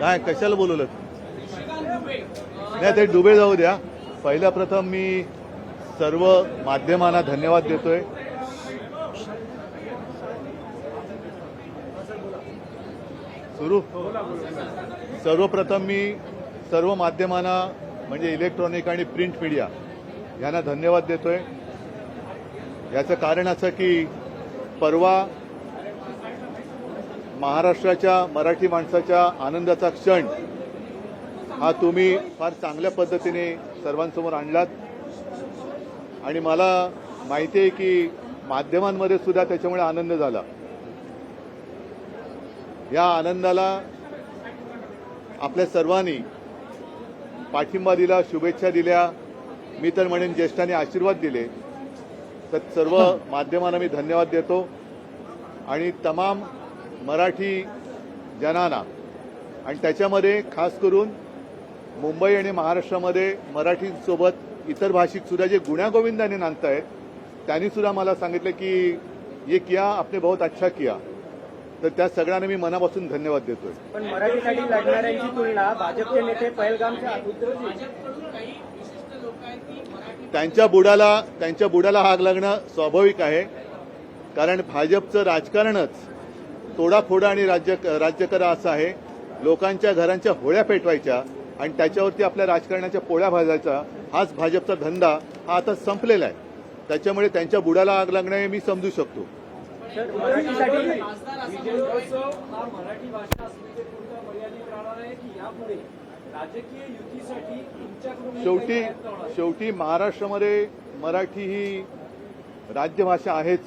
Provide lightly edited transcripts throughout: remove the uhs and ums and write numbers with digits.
काय कशाला बोलवलं नाही ते डुबे जाऊ द्या. पहिल्या प्रथम मी सर्व माध्यमांना धन्यवाद देतोय. सर्वप्रथम मी सर्व माध्यमांना म्हणजे इलेक्ट्रॉनिक आणि प्रिंट मीडिया यांना धन्यवाद देतोय. याचं कारण असं की परवा महाराष्ट्राच्या मराठी माणसाच्या आनंदाचा क्षण हा तुम्ही फार चांगल्या पद्धतीने सर्वांसमोर आणलात आणि मला माहिती आहे की माध्यमांमध्ये सुद्धा त्याच्यामुळे आनंद झाला. या आनंदाला आपल्या सर्वांनी पाठिंबा दिला, शुभेच्छा दिल्या, मी तर म्हणेन ज्येष्ठांनी आशीर्वाद दिले. तर सर्व माध्यमांना मी धन्यवाद देतो आणि तमाम मराठी जनांना आणि त्याच्यामध्ये खास करून मुंबई आणि महाराष्ट्रामध्ये मराठीसोबत इतर भाषिक सुद्धा जे गुण्यागोविंदाने नांदतायत त्यांनी सुद्धा मला सांगितलं की ये किया आपने बहुत अच्छा किया. तर त्या सगळ्यांना मी मनापासून धन्यवाद देतोय. पण मराठीसाठी लढणाऱ्यांची तुलना भाजपचे नेते पहलगामच्या त्यांच्या बुडाला आग लागणं स्वाभाविक आहे. कारण भाजपचं राजकारणच तोडाफोडा आणि राज्य करा असं आहे. लोकांच्या घरांच्या होळ्या पेटवायच्या आणि त्याच्यावरती आपल्या राजकारणाच्या पोळ्या भाजायचा हाच भाजपचा धंदा हा आता संपलेला आहे. त्याच्यामुळे त्यांच्या बुडाला आग लागणं हे मी समजू शकतो. मराठीसाठी हा मराठी भाषा असण्याचे पुरता मर्यादित राहणार आहे की यापुढे राजकीय युतीसाठी तुमच्याकडून शेवटी महाराष्ट्रामध्ये मराठी ही राज्यभाषा आहेच.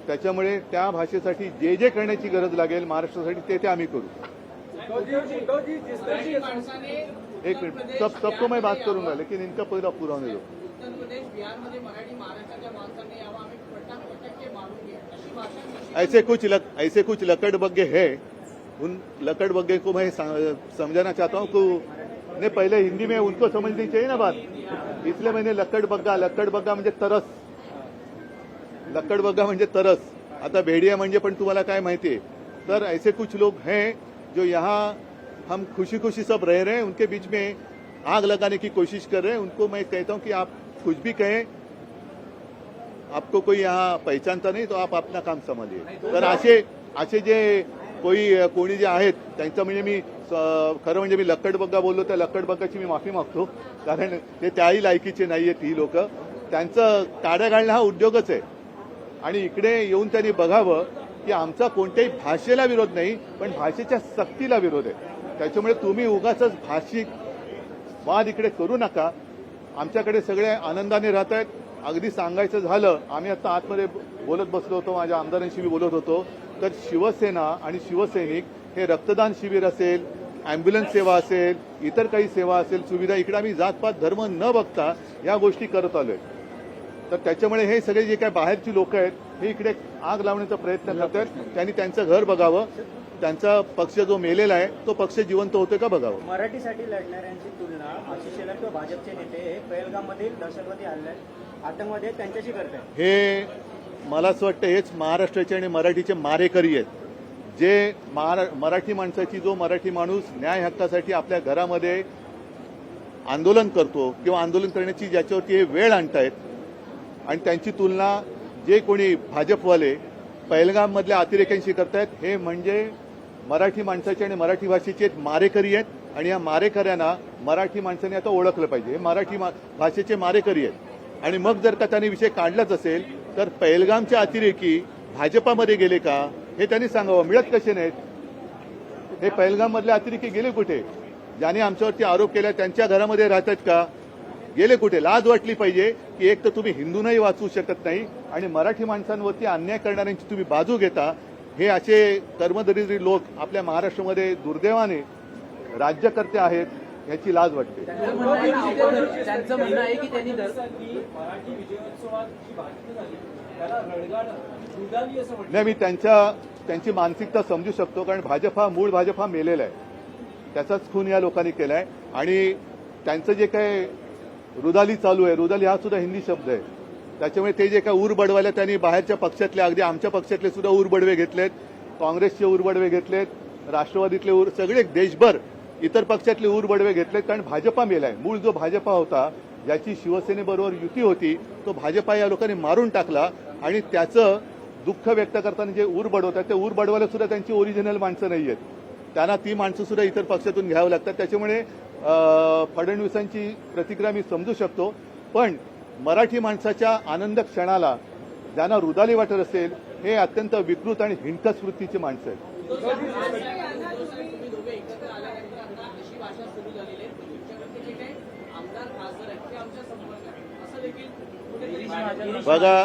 त्याच्यामुळे त्या भाषेसाठी जे जे करण्याची गरज लागेल महाराष्ट्रासाठी ते आम्ही करू. एक मिनिट सबको मैं बात करूंगा लेकिन इनका पहिला पूरा होने दो. उत्तर प्रदेश बिहार मध्ये मराठी महाराष्ट्राच्या माणसांनी यावं आम्ही पटके मारूंगे अशी भाषा ऐसे कुछ लकड़बग्गे है. उन लकड़बग्गे को मैं समझाना चाहता हूँ कि ने पहले हिंदी में उनको समझनी चाहिए ना बात. इसलिए मैंने लकड़बग्गा म्हणजे तरस. लकड़बग्गा म्हणजे तरस. आता भेड़िया म्हणजे पण तुम्हाला काय माहिती आहे. तर ऐसे कुछ लोग हैं जो यहाँ हम खुशी खुशी सब रह रहे हैं उनके बीच में आग लगाने की कोशिश कर रहे हैं. उनको मैं कहता हूं कि आप कुछ भी कहें, आपको कोई यहाँ पहचानता नहीं तो आप अपना काम समझिए. तर असे जे कोणी जे आहेत त्यांचं म्हणजे मी खरं म्हणजे मी लक्कडबग्गा बोललो त्या लक्कडबग्गाची मी माफी मागतो. कारण ते त्याही लायकीचे नाहीयेत ही लोक. त्यांचं काड्या घालणं हा उद्योगच आहे आणि इकडे येऊन त्यांनी बघावं की आमचा कोणत्याही भाषेला विरोध नाही पण भाषेच्या सक्तीला विरोध आहे. त्याच्यामुळे तुम्ही उगाच भाषिक वाद इकडे करू नका. आमच्याकडे सगळे आनंदाने राहत आहेत. अगदी सांगायचं झालं आम्ही आता आतमध्ये बोलत बसलो होतो, माझ्या आमदारांशी मी बोलत होतो. तर शिवसेना आणि शिवसैनिक हे रक्तदान शिबिर असेल, अँब्युलन्स सेवा असेल, इतर काही सेवा असेल, सुविधा इकडे आम्ही जातपात धर्म न बघता या गोष्टी करत आलोय. तर त्याच्यामुळे हे सगळे जे काही बाहेरची लोक आहेत हे इकडे आग लावण्याचा प्रयत्न करतात. त्यांनी त्यांचं घर बघावं, त्यांचा पक्ष जो मेलेला आहे तो पक्ष जिवंत होतोय का बघावं. मराठीसाठी लढणाऱ्यांची तुलना आशिष शेलार किंवा भाजपचे नेते हे पहलगाममधील दहशतवादी हल्ले आतंकवादी त्यांच्याशी करतात. हे मला असं वाटतं हेच महाराष्ट्राचे आणि मराठीचे मारेकरी आहेत. जे मराठी माणसाची जो मराठी माणूस न्याय हक्कासाठी आपल्या घरामध्ये आंदोलन करतो किंवा आंदोलन करण्याची ज्याच्यावरती हे वेळ आणतायत आणि त्यांची तुलना जे कोणी भाजपवाले पहलगाममधल्या अतिरेक्यांशी करतायत हे म्हणजे मराठी माणसाचे आणि मराठी भाषेचे एक मारेकरी आहेत. आणि या मारेकऱ्यांना मराठी माणसाने आता ओळखलं पाहिजे. हे मराठी भाषेचे मारेकरी आहेत. आणि मग जर का त्यांनी विषय काढलाच असेल तर पहलगामचे अतिरेकी भाजपामध्ये गेले का हे त्यांनी सांगावं. मिळत कसे नाहीत हे पहलगाममधले अतिरेकी गेले कुठे? ज्यांनी आमच्यावरती आरोप केला त्यांच्या घरामध्ये राहतात का? गेले कुठे? लाज वाटली पाहिजे की एक तर तुम्ही हिंदूंनाही वाचवू शकत नाही आणि मराठी माणसांवरती अन्याय करणाऱ्यांची तुम्ही बाजू घेता. हे असे कर्मदरिद्री लोक आपल्या महाराष्ट्रामध्ये दुर्दैवाने राज्यकर्ते आहेत. याची लाज वाटते. त्यांचं म्हणणं आहे की त्यांनी मराठी विजयोत्सवात जी भाषणं झाली त्याला रडगाड दुधावी असं म्हटलं. नाही मी त्यांची मानसिकता समजू शकतो. कारण मूळ भाजप हा मेलेला आहे. त्याचाच खून या लोकांनी केलाय. आणि त्यांचं जे काय रुदाली चालू आहे, रुदाली हा सुद्धा हिंदी शब्द आहे. त्याच्यामुळे ते जे काय ऊर बडवायला त्यांनी बाहेरच्या पक्षातले अगदी आमच्या पक्षातले सुद्धा ऊर बडवे घेतलेत, काँग्रेसचे ऊर बडवे घेतलेत, राष्ट्रवादीतले सगळे देशभर इतर पक्षातले ऊर बडवे घेतलेत, कारण भाजपा मेलाय. मूळ जो भाजपा होता, ज्याची शिवसेनेबरोबर युती होती, तो भाजपा या लोकांनी मारून टाकला. आणि त्याचं दुःख व्यक्त करताना जे ऊर बडवतात, ते ऊर बडवायला सुद्धा त्यांची ओरिजिनल माणसं नाही आहेत. त्यांना ती माणसं सुद्धा इतर पक्षातून घ्यावं लागतात. त्याच्यामुळे फडणवीसांची प्रतिक्रिया मी समजू शकतो. पण मराठी माणसाच्या आनंद क्षणाला ज्यांना रुदाली वाटत असेल, हे अत्यंत विकृत आणि हिणकस वृत्तीची माणसं आहेत. तुम्ही दोघे एकत्र आल्यानंतर आता अशी भाषा सुरू झालेली आहे. तुमच्याकडचे जे काही आमदार खासदार आहेत ते आमच्या संपर्कात आहेत. असं देखील कुठेतरी बघा,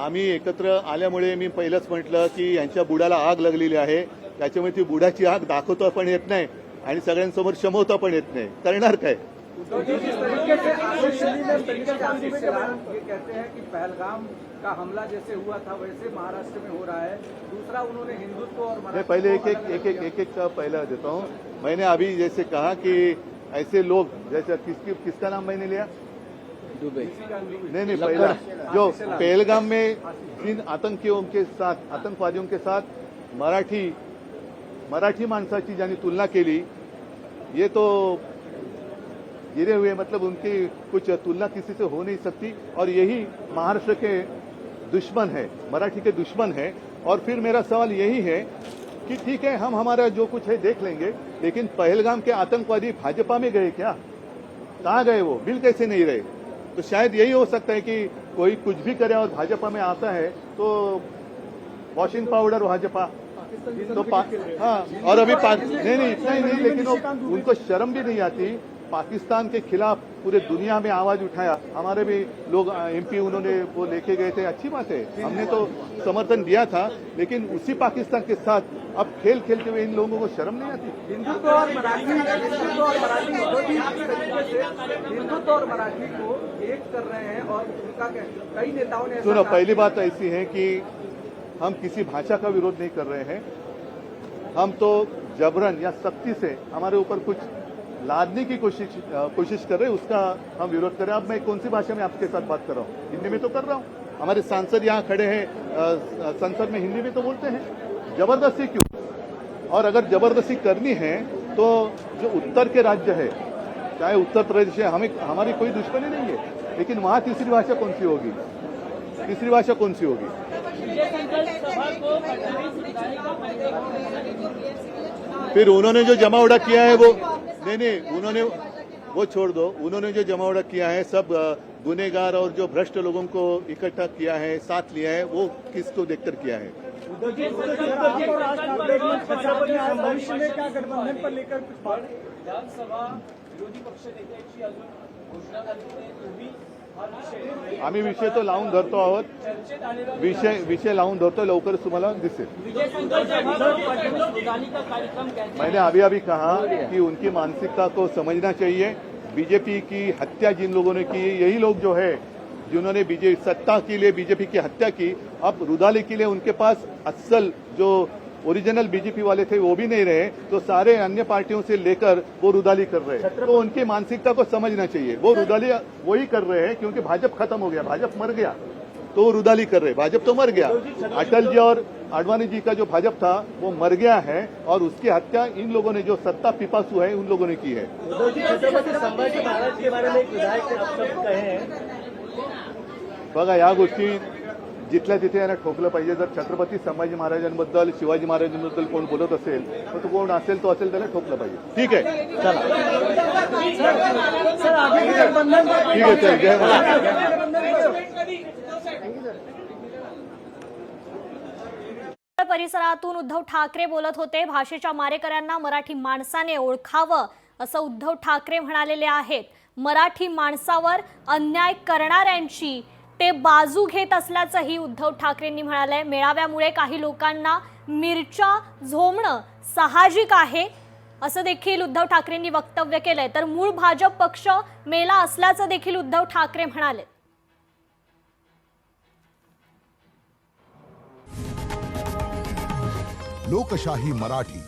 आम्ही एकत्र आल्यामुळे मी पहिलंच म्हटलं की यांच्या बुडाला आग लागलेली आहे. त्याच्यामुळे ती बुडाची आग दाखवता पण येत नाही आणि सगळ्यांसमोर शमवता पण येत नाही. करणार काय? जिस तरीके से आशीष शरीफ ने तरीके से आशीष सलाम ये कहते हैं कि पहलगाम का हमला जैसे हुआ था वैसे महाराष्ट्र में हो रहा है. दूसरा, उन्होंने हिंदुत्व और मैं पहले एक का पहला देता हूँ. मैंने अभी जैसे कहा कि ऐसे लोग जैसे किसका नाम मैंने लिया? नहीं, पहला जो पहलगाम में जिन आतंकवादियों के साथ मराठी माणसाची ज्यांनी तुलना केली, ये तो गिरे हुए, मतलब उनकी कुछ तुलना किसी से हो नहीं सकती. और यही महाराष्ट्र के दुश्मन है, मराठी के दुश्मन है. और फिर मेरा सवाल यही है कि ठीक है, हम हमारा जो कुछ है देख लेंगे, लेकिन पहलगाम के आतंकवादी भाजपा में गए क्या? कहाँ गए? वो मिल कैसे नहीं रहे? तो शायद यही हो सकता है कि कोई कुछ भी करे और भाजपा में आता है तो वॉशिंग पाउडर भाजपा तो हाँ. और अभी नहीं इतना ही नहीं, लेकिन उनको शर्म भी नहीं आती. पाकिस्तान के खिलाफ पूरे दुनिया में आवाज उठाया. हमारे भी लोग एमपी उन्होंने वो लेके गए थे, अच्छी बात है, हमने तो समर्थन दिया था. लेकिन उसी पाकिस्तान के साथ अब खेल खेलते हुए इन लोगों को शर्म नहीं आती? हिंदुत्व और मराठी को एक कर रहे हैं. और उनका कई नेताओं ने सुनो, पहली बात ऐसी है कि हम किसी भाषा का विरोध नहीं कर रहे हैं. हम तो जबरन या सख्ती से हमारे ऊपर कुछ लादने की कोशिश कर रहे हैं, उसका हम विरोध कर रहे हैं. अब मैं कौन सी भाषा में आपके साथ बात कर रहा हूँ? हिंदी में तो कर रहा हूँ. हमारे सांसद यहाँ खड़े हैं, संसद में हिंदी में तो बोलते हैं. जबरदस्ती क्यों? और अगर जबरदस्ती करनी है तो जो उत्तर के राज्य है, चाहे उत्तर प्रदेश है, हमारी कोई दुश्मनी नहीं है, लेकिन वहाँ तीसरी भाषा कौन सी होगी? तीसरी भाषा कौन सी होगी? फिर उन्होंने जो जमावड़ा किया है वो नहीं, उन्होंने वो छोड़ दो. उन्होंने जो जमावड़ा किया है, सब गुनेगार और जो भ्रष्ट लोगों को इकट्ठा किया है, साथ लिया है, वो किसको देखकर किया है? भविष्य में क्या गठबंधन पर लेकर विधानसभा विरोधी पक्ष नेत्याची अजून घोषणा झाली नाही. तुम्ही हा विषय आम्ही विषय तो लावून धरतो आहोत. चर्चेत आलेला विषय लावून धरतो, लवकरच तुम्हाला दिसेल. मैंने अभी कहा कि उनकी मानसिकता को समझना चाहिए. बीजेपी की हत्या जिन लोगों ने की, यही लोग जो है जिन्होंने सत्ता के लिए बीजेपी की हत्या की, अब रुदाली के लिए उनके पास असल जो ओरिजिनल बीजेपी वाले थे वो भी नहीं रहे, तो सारे अन्य पार्टियों से लेकर वो रुदाली कर रहे हैं. तो उनकी मानसिकता को समझना चाहिए. वो रुदाली वही कर रहे हैं क्योंकि भाजपा खत्म हो गया, भाजपा मर गया, तो वो रुदाली कर रहे. भाजपा तो मर गया. अटल जी और आडवाणी जी का जो भाजपा था वो मर गया है, और उसकी हत्या इन लोगों ने, जो सत्ता पिपासु है, उन लोगों ने की है. छत्रपती संभाजी महाराज के बारे में एक विधायक ने अपशब्द कहे हैं. बघा, या गोष्टी जिथल्या तिथे यांना ठोकलं पाहिजे. जर छत्रपती संभाजी महाराजांबद्दल, शिवाजी महाराजांबद्दल कोण बोलत असेल, तर तो कोण असेल तो असेल, त्याला ठोकलं पाहिजे. ठीक आहे, चला. ठीक आहे, चल, जय महाराज. परिसरातून उद्धव ठाकरे बोलत होते. भाषेच्या मारेकऱ्यांना मराठी माणसाने ओळखावं असं उद्धव ठाकरे म्हणालेले आहेत. मराठी माणसावर अन्याय करणाऱ्यांची ते बाजू घेत असल्याचंही उद्धव ठाकरेंनी म्हणालंय. मेळाव्यामुळे काही लोकांना मिरच्या झोमणं साहजिक आहे असं देखील उद्धव ठाकरेंनी वक्तव्य केलंय. तर मूळ भाजप पक्ष मेला असल्याचं देखील उद्धव ठाकरे म्हणाले. लोकशाही मराठी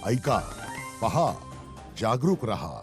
ऐका, पहा, जागरूक रहा.